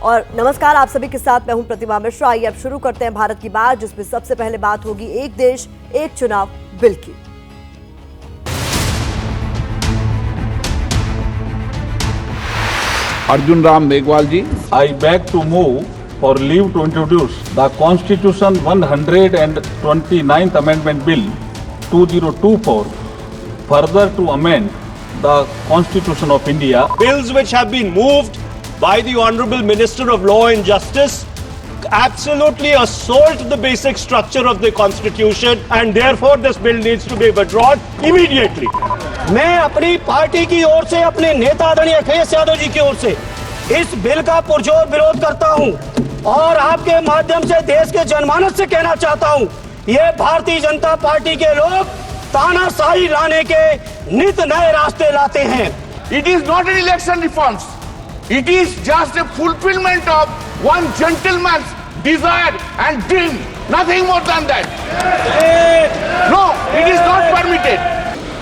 और नमस्कार, आप सभी के साथ मैं हूं प्रतिमा मिश्रा। आइए अब शुरू करते हैं भारत की बात, जिसमें सबसे पहले बात होगी एक देश एक चुनाव बिल की। Arjun Ram Meghwal ji. I beg to move for leave to introduce the Constitution 129th Amendment Bill 2024, further to amend the Constitution of India. Bills which have been moved by the Honorable Minister of Law and Justice absolutely assault the basic structure of the Constitution, and therefore this bill needs to be withdrawn immediately. मैं अपनी party की ओर से, अपने नेता आदरणीय अखिलेश यादव जी की ओर से इस बिल का पुरजोर विरोध करता हूं और आपके माध्यम से देश के जनमानस से कहना चाहता हूं, ये भारतीय जनता पार्टी के लोग तानाशाही लाने के नित नए रास्ते लाते हैं। It is not an election reforms. It is just a fulfillment of one gentleman's desire and dream. Nothing more than that. No, it is not permitted.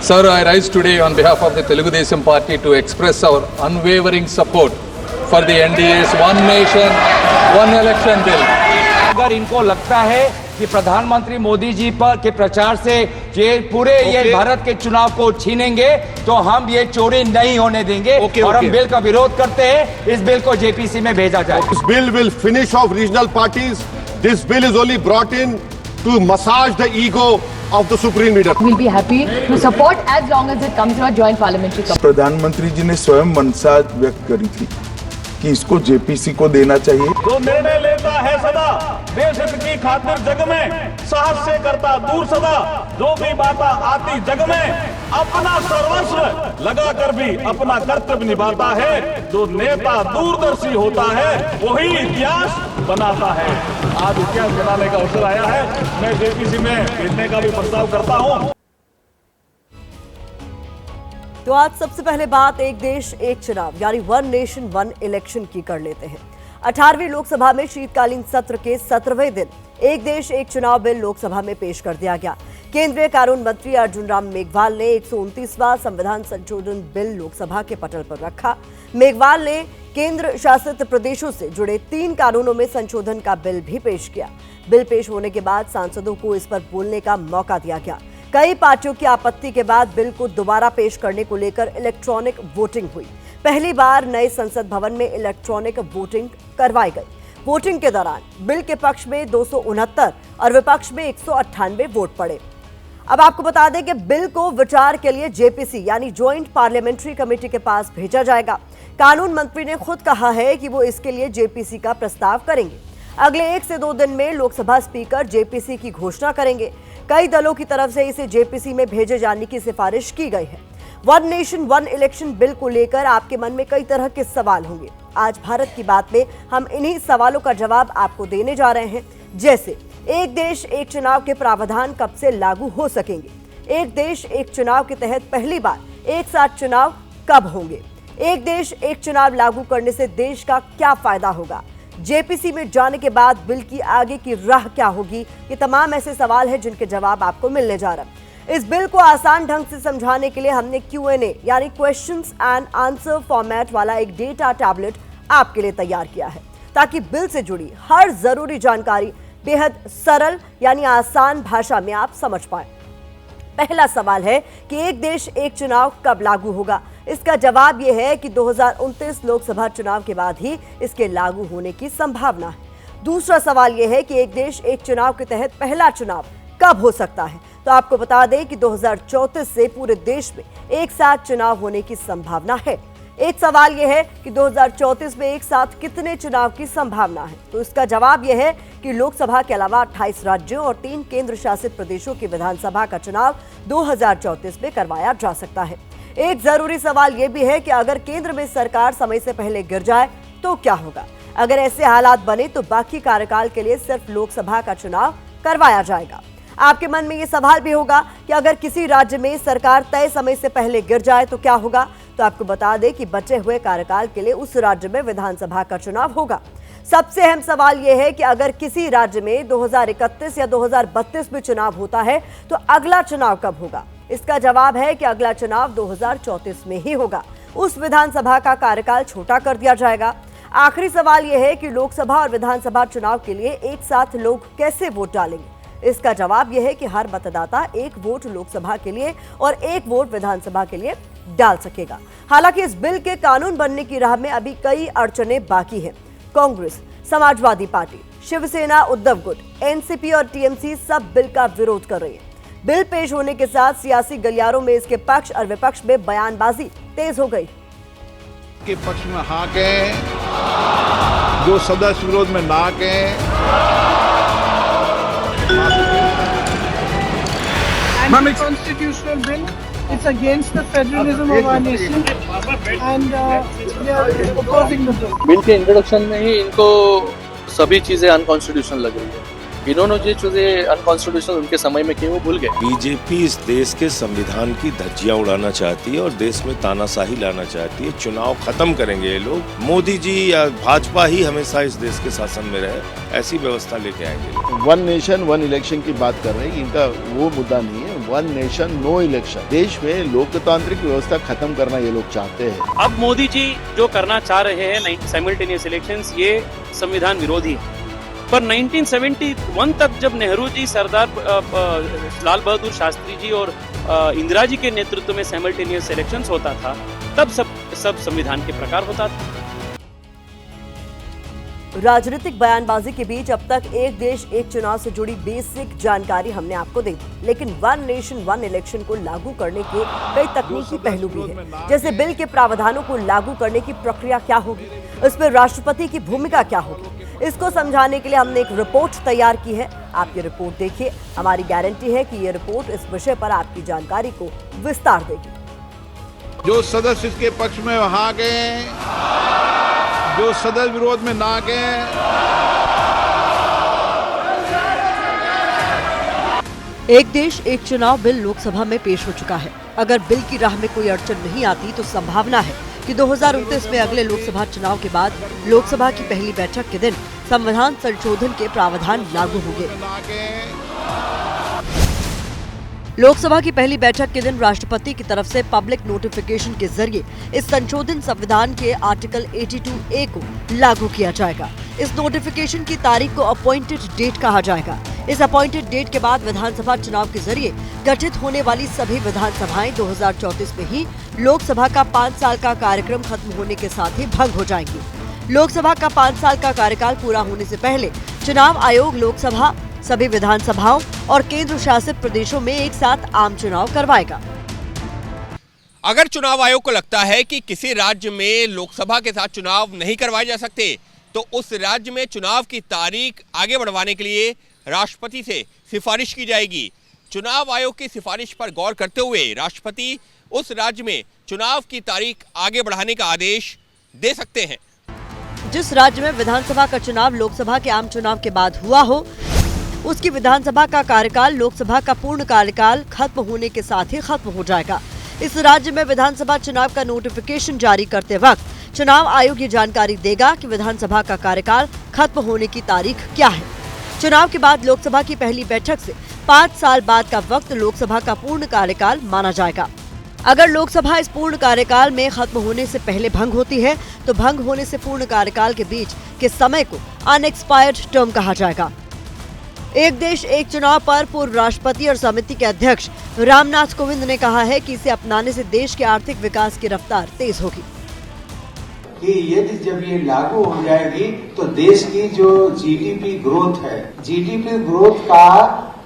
Sir, I rise today on behalf of the Telugu Desam Party to express our unwavering support for the NDA's One Nation, One Election Bill. अगर इनको लगता है कि प्रधानमंत्री मोदी जी पर के प्रचार से ये भारत के चुनाव को छीनेंगे, तो हम ये चोरी नहीं होने देंगे और हम बिल का विरोध करते हैं। इस बिल को जेपीसी में भेजा जाए। This bill will finish off regional parties. This bill is only brought in to massage the ego of the supreme leader. We'll be happy to support as long as it comes to a joint parliamentary committee. प्रधानमंत्री जी ने स्वयं मनसा व्यक्त करी थी कि इसको JPC को देना चाहिए। जो निर्णय लेता है सदा देश हित की खातिर जग में, साहस से करता दूर सदा जो भी बाता आती जग में, अपना सर्वस्व लगाकर भी अपना कर्तव्य निभाता है। जो नेता दूरदर्शी होता है वही इतिहास बनाता है। आज इतिहास बनाने का अवसर आया है, मैं जेपीसी में भेजने का भी प्रस्ताव करता हूँ। तो आज सबसे पहले बात एक देश एक चुनाव यानी वन नेशन वन इलेक्शन की कर लेते हैं। 18वीं लोकसभा में शीतकालीन सत्र के 17वें दिन एक देश एक चुनाव बिल लोकसभा में पेश कर दिया गया। केंद्रीय कानून मंत्री अर्जुन राम मेघवाल ने 129वां संविधान संशोधन बिल लोकसभा के पटल पर रखा। मेघवाल ने केंद्र शासित प्रदेशों से जुड़े 3 कानूनों में संशोधन का बिल भी पेश किया। बिल पेश होने के बाद सांसदों को इस पर बोलने का मौका दिया गया। कई पार्टियों की आपत्ति के बाद बिल को दोबारा पेश करने को लेकर इलेक्ट्रॉनिक वोटिंग हुई। पहली बार नए संसद भवन में इलेक्ट्रॉनिक वोटिंग करवाई गई। वोटिंग के दौरान बिल के पक्ष में 269 और विपक्ष में 198 वोट पड़े। अब आपको बता दें कि बिल को विचार के लिए जेपीसी यानी ज्वाइंट पार्लियामेंट्री कमेटी के पास भेजा जाएगा। कानून मंत्री ने खुद कहा है कि वो इसके लिए जेपीसी का प्रस्ताव करेंगे। अगले 1 से 2 दिन में लोकसभा स्पीकर जेपीसी की घोषणा करेंगे। कई दलों की तरफ से इसे जेपीसी में भेजे जाने की सिफारिश की गई है। One nation one election bill को लेकर आपके मन में कई तरह के सवाल होंगे। आज भारत की बात में हम इन्हीं सवालों का जवाब आपको देने जा रहे हैं। जैसे एक देश एक चुनाव के प्रावधान कब से लागू हो सकेंगे, एक देश एक चुनाव के तहत पहली बार एक साथ चुनाव कब होंगे, एक देश एक चुनाव लागू करने से देश का क्या फायदा होगा, जेपीसी में जाने के बाद बिल की आगे की राह क्या होगी। ये तमाम ऐसे सवाल हैं जिनके जवाब आपको मिलने जा रहा है। इस बिल को आसान ढंग से समझाने के लिए हमने Q&A यानी क्वेश्चंस एंड आंसर फॉर्मेट वाला एक डेटा टैबलेट आपके लिए तैयार किया है, ताकि बिल से जुड़ी हर जरूरी जानकारी बेहद सरल यानी आसान भाषा में आप समझ पाए। पहला सवाल है कि एक देश एक चुनाव कब लागू होगा। इसका जवाब यह है कि 2029 लोकसभा चुनाव के बाद ही इसके लागू होने की संभावना है। दूसरा सवाल यह है कि एक देश एक चुनाव के तहत पहला चुनाव कब हो सकता है। तो आपको बता दें कि 2034 से पूरे देश में एक साथ चुनाव होने की संभावना है। एक सवाल यह है कि 2034 में एक साथ कितने चुनाव की संभावना है। तो इसका जवाब यह है कि लोकसभा के अलावा 28 राज्यों और 3 केंद्र शासित प्रदेशों की विधानसभा का चुनाव 2034 में करवाया जा सकता है। एक जरूरी सवाल यह भी है कि अगर केंद्र में सरकार समय से पहले गिर जाए तो क्या होगा। अगर ऐसे हालात बने तो बाकी कार्यकाल के लिए सिर्फ लोकसभा का चुनाव करवाया जाएगा। आपके मन में ये सवाल भी होगा कि अगर किसी राज्य में सरकार तय समय से पहले गिर जाए तो क्या होगा। तो आपको बता दें कि बचे हुए कार्यकाल के लिए उस राज्य में विधानसभा का चुनाव होगा। सबसे अहम सवाल यह है कि अगर किसी राज्य में 2031 या 2032 में चुनाव होता है तो अगला चुनाव कब होगा। इसका जवाब है कि अगला चुनाव 2034 में ही होगा। उस विधानसभा का कार्यकाल छोटा कर दिया जाएगा। आखिरी सवाल यह है कि लोकसभा और विधानसभा चुनाव के लिए एक साथ लोग कैसे वोट डालेंगे। इसका जवाब यह है कि हर मतदाता एक वोट लोकसभा के लिए और एक वोट विधानसभा के लिए डाल सकेगा। हालांकि इस बिल के कानून बनने की राह में अभी कई अड़चनें बाकी हैं। कांग्रेस, समाजवादी पार्टी, शिवसेना, उद्धव गुट, एनसीपी और टीएमसी सब बिल का विरोध कर रही है। बिल पेश होने के साथ सियासी गलियारों में इसके पक्ष और विपक्ष में बयानबाजी तेज हो गई। के पक्ष में हाँ कहें, जो सदस्य विरोध में ना कहें। Constitutional bill, it's against the federalism of our nation, and we are opposing the bill. Bill के इंट्रोडक्शन में ही इनको सभी चीजें अनकॉन्स्टिट्यूशनल लग रही है। इन्होंने जो चीजें अनकॉन्स्टिट्यूशनल उनके समय में की वो भूल गए। बीजेपी इस देश के संविधान की धज्जियां उड़ाना चाहती है और देश में तानाशाही लाना चाहती है। चुनाव खत्म करेंगे ये लोग। मोदी जी या भाजपा ही हमेशा इस देश के शासन में रहे, ऐसी व्यवस्था लेके आएंगे। वन नेशन वन इलेक्शन की बात कर रहे हैं, इनका वो मुद्दा नहीं है। One nation no election. देश में लोकतांत्रिक व्यवस्था खत्म करना ये लोग चाहते हैं। अब मोदी जी जो करना चाह रहे हैं साइमल्टेनियस इलेक्शंस, ये संविधान विरोधी है। पर 1971 तक जब नेहरू जी, सरदार लाल बहादुर शास्त्री जी और इंदिरा जी के नेतृत्व में साइमल्टेनियस इलेक्शंस होता था, तब सब संविधान के प्रकार होता था। राजनीतिक बयानबाजी के बीच अब तक एक देश एक चुनाव से जुड़ी बेसिक जानकारी हमने आपको दी, लेकिन वन नेशन वन इलेक्शन को लागू करने के कई तकनीकी पहलू भी हैं। जैसे बिल के प्रावधानों को लागू करने की प्रक्रिया क्या होगी, इस पर राष्ट्रपति की भूमिका क्या होगी, इसको समझाने के लिए हमने एक रिपोर्ट तैयार की है। आप ये रिपोर्ट देखिए। हमारी गारंटी है कि ये रिपोर्ट इस विषय पर आपकी जानकारी को विस्तार देगी। जो सदस्य इसके पक्ष में हाँ कहें, जो सदस्य विरोध में ना कहें। एक देश एक चुनाव बिल लोकसभा में पेश हो चुका है। अगर बिल की राह में कोई अड़चन नहीं आती तो संभावना है कि 2029 में अगले लोकसभा चुनाव के बाद लोकसभा की पहली बैठक के दिन संविधान संशोधन के प्रावधान लागू होंगे। लोकसभा की पहली बैठक के दिन राष्ट्रपति की तरफ से पब्लिक नोटिफिकेशन के जरिए इस संशोधन संविधान के आर्टिकल 82A को लागू किया जाएगा। इस नोटिफिकेशन की तारीख को अपॉइंटेड डेट कहा जाएगा। इस अपॉइंटेड डेट के बाद विधानसभा चुनाव के जरिए गठित होने वाली सभी विधानसभाएं 2034 में ही लोकसभा का 5 साल का कार्यक्रम खत्म होने के साथ ही भंग हो जाएंगी। लोकसभा का 5 साल का कार्यकाल पूरा होने से पहले चुनाव आयोग लोकसभा, सभी विधानसभाओं और केंद्र शासित प्रदेशों में एक साथ आम चुनाव करवाएगा। अगर चुनाव आयोग को लगता है कि किसी राज्य में लोकसभा के साथ चुनाव नहीं करवाए जा सकते, तो उस राज्य में चुनाव की तारीख आगे बढ़वाने के लिए राष्ट्रपति से सिफारिश की जाएगी। चुनाव आयोग की सिफारिश पर गौर करते हुए राष्ट्रपति उस राज्य में चुनाव की तारीख आगे बढ़ाने का आदेश दे सकते हैं। जिस राज्य में विधानसभा का चुनाव लोकसभा के आम चुनाव के बाद हुआ हो, उसकी विधानसभा का कार्यकाल लोकसभा का पूर्ण कार्यकाल खत्म होने के साथ ही खत्म हो जाएगा। इस राज्य में विधानसभा चुनाव का नोटिफिकेशन जारी करते वक्त चुनाव आयोग ये जानकारी देगा कि विधानसभा का कार्यकाल खत्म होने की तारीख क्या है। चुनाव के बाद लोकसभा की पहली बैठक से 5 साल बाद का वक्त लोकसभा का पूर्ण कार्यकाल माना जाएगा। अगर लोकसभा इस पूर्ण कार्यकाल में खत्म होने से पहले भंग होती है, तो भंग होने से पूर्ण कार्यकाल के बीच के समय को अनएक्सपायर्ड टर्म कहा जाएगा। एक देश एक चुनाव पर पूर्व राष्ट्रपति और समिति के अध्यक्ष रामनाथ कोविंद ने कहा है कि इसे अपनाने से देश के आर्थिक विकास की रफ्तार तेज होगी। कि यदि जब ये लागू हो जाएगी तो देश की जो जीडीपी ग्रोथ है, जीडीपी ग्रोथ का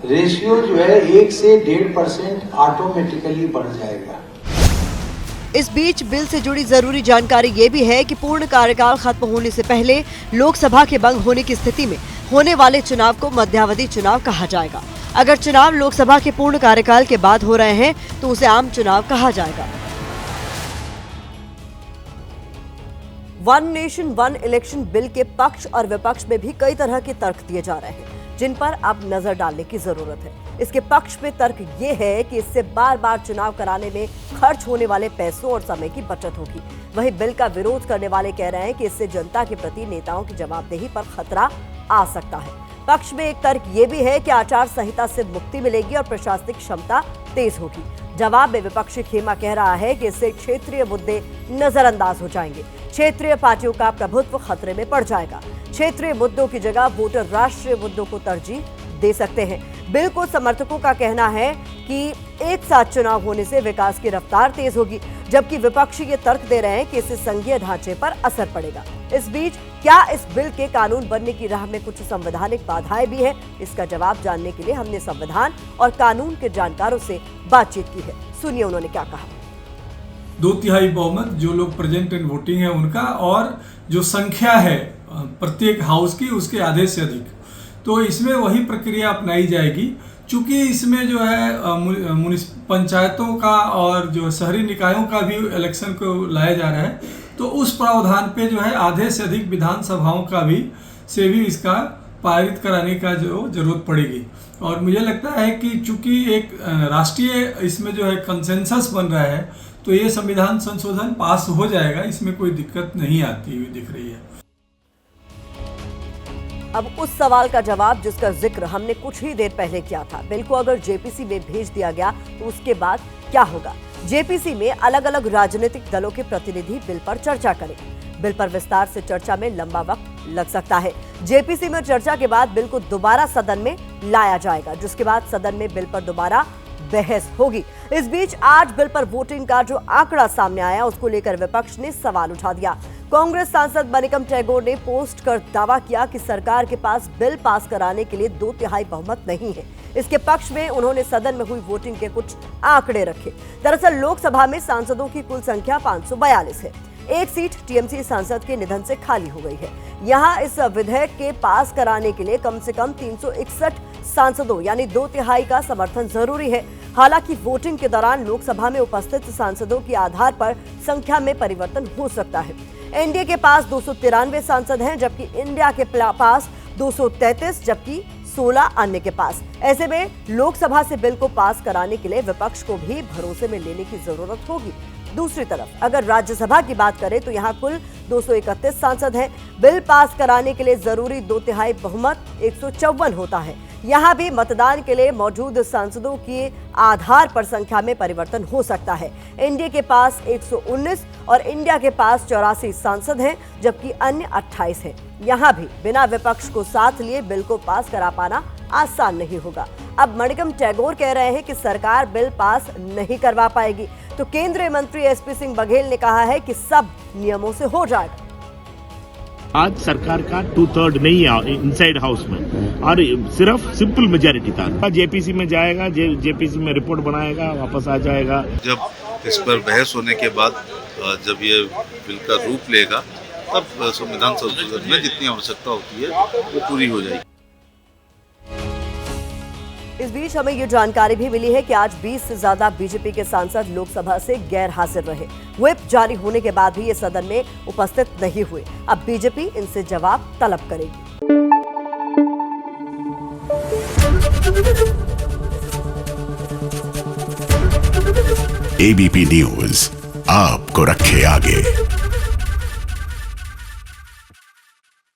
रेशियो जो है 1 से 1.5% ऑटोमेटिकली बढ़ जाएगा। इस बीच बिल से जुड़ी जरूरी जानकारी ये भी है कि पूर्ण कार्यकाल खत्म होने से पहले लोकसभा के भंग होने की स्थिति में होने वाले चुनाव को मध्यावधि चुनाव कहा जाएगा। अगर चुनाव लोकसभा के पूर्ण कार्यकाल के बाद हो रहे हैं तो उसे आम चुनाव कहा जाएगा। One nation one election bill के पक्ष और विपक्ष में भी कई तरह के तर्क दिए जा रहे हैं, जिन पर अब नजर डालने की जरूरत है। इसके पक्ष में तर्क ये है कि इससे बार बार चुनाव कराने में खर्च होने वाले पैसों और समय की बचत होगी। वहीं बिल का विरोध करने वाले कह रहे हैं कि इससे जनता के प्रति नेताओं की जवाबदेही पर खतरा आ सकता है। पक्ष में एक तर्क ये भी है कि आचार संहिता से मुक्ति मिलेगी और प्रशासनिक क्षमता तेज होगी। जवाब में विपक्षी खेमा कह रहा है कि इससे क्षेत्रीय मुद्दे नजरअंदाज हो जाएंगे। क्षेत्रीय पार्टियों का प्रभुत्व खतरे में पड़ जाएगा। क्षेत्रीय मुद्दों की जगह वोटर राष्ट्रीय मुद्दों को तरजीह दे सकते हैं। बिल को समर्थकों का कहना है कि एक साथ चुनाव होने से विकास की रफ्तार तेज होगी, जबकि विपक्षी ये तर्क दे रहे हैं कि इससे संघीय ढांचे पर असर पड़ेगा। इस बीच क्या इस बिल के कानून बनने की राह में कुछ संवैधानिक बाधाएं भी हैं? इसका जवाब जानने के लिए हमने संविधान और कानून के जानकारों से बातचीत की है। सुनिए उन्होंने क्या कहा। 2/3 बहुमत जो लोग प्रेजेंट इन वोटिंग है उनका, और जो संख्या है प्रत्येक हाउस की उसके आधे से अधिक, तो इसमें वही प्रक्रिया अपनाई जाएगी। चूंकि इसमें जो है पंचायतों का और जो शहरी निकायों का भी इलेक्शन को लाया जा रहा है, तो उस प्रावधान पे जो है आधे से अधिक विधानसभाओं का भी इसका पारित कराने का जो जरूरत पड़ेगी। और मुझे लगता है कि चूंकि एक राष्ट्रीय इसमें जो है कंसेंसस बन रहा है, तो ये संविधान संशोधन पास हो जाएगा, इसमें कोई दिक्कत नहीं आती हुई दिख रही है। अब उस सवाल का जवाब जिसका जिक्र हमने कुछ ही देर पहले किया था, बिल को अगर जेपीसी में भेज दिया गया तो उसके बाद क्या होगा? जेपीसी में अलग अलग राजनीतिक दलों के प्रतिनिधि बिल पर चर्चा करेंगे। बिल पर विस्तार से चर्चा में लंबा वक्त लग सकता है। जेपीसी में चर्चा के बाद बिल को दोबारा सदन में लाया जाएगा, जिसके बाद सदन में बिल पर दोबारा बहस होगी। इस बीच आज बिल पर वोटिंग का जो आंकड़ा सामने आया, उसको लेकर विपक्ष ने सवाल उठा दिया। कांग्रेस सांसद मणिकम टैगोर ने पोस्ट कर दावा किया कि सरकार के पास बिल पास कराने के लिए 2/3 बहुमत नहीं है। इसके पक्ष में उन्होंने सदन में हुई वोटिंग के कुछ आंकड़े रखे। दरअसल लोकसभा में सांसदों की कुल संख्या 542 है। एक सीट टीएमसी सांसद के निधन से खाली हो गई है। यहाँ इस विधेयक के पास कराने के लिए कम से कम 361 सांसदों यानी 2/3 का समर्थन जरूरी है। हालांकि वोटिंग के दौरान लोकसभा में उपस्थित सांसदों के आधार पर संख्या में परिवर्तन हो सकता है। एनडीए के पास 293 सांसद हैं, जबकि इंडिया के पास 233, जबकि 16 अन्य के पास। ऐसे में लोकसभा से बिल को पास कराने के लिए विपक्ष को भी भरोसे में लेने की जरूरत होगी। दूसरी तरफ अगर राज्यसभा की बात करें तो यहाँ कुल 231 सांसद हैं। बिल पास कराने के लिए जरूरी 2/3 बहुमत 154 होता है। यहाँ भी मतदान के लिए मौजूद सांसदों के आधार पर संख्या में परिवर्तन हो सकता है। एनडीए के पास 119 और इंडिया के पास 84 सांसद हैं, जबकि अन्य 28 हैं। यहाँ भी बिना विपक्ष को साथ लिए बिल को पास करा पाना आसान नहीं होगा। अब मणिकम टैगोर कह रहे हैं कि सरकार बिल पास नहीं करवा पाएगी, तो केंद्रीय मंत्री एसपी सिंह बघेल ने कहा है कि सब नियमों से हो जाएगा। आज सरकार का 2/3 नहीं है इनसाइड हाउस में, और सिर्फ सिंपल मेजॉरिटी था। जेपीसी में जाएगा, जेपीसी में रिपोर्ट बनाएगा, वापस आ जाएगा। जब इस पर बहस होने के बाद जब ये बिल का रूप लेगा, तब संविधान संशोधन में जितनी आवश्यकता होती है वो पूरी हो जाएगी। इस बीच हमें ये जानकारी भी मिली है कि आज 20 से ज्यादा बीजेपी के सांसद लोकसभा से गैर हाजिर रहे। व्हिप जारी होने के बाद भी ये सदन में उपस्थित नहीं हुए। अब बीजेपी इनसे जवाब तलब करेगी। एबीपी न्यूज आपको रखे आगे।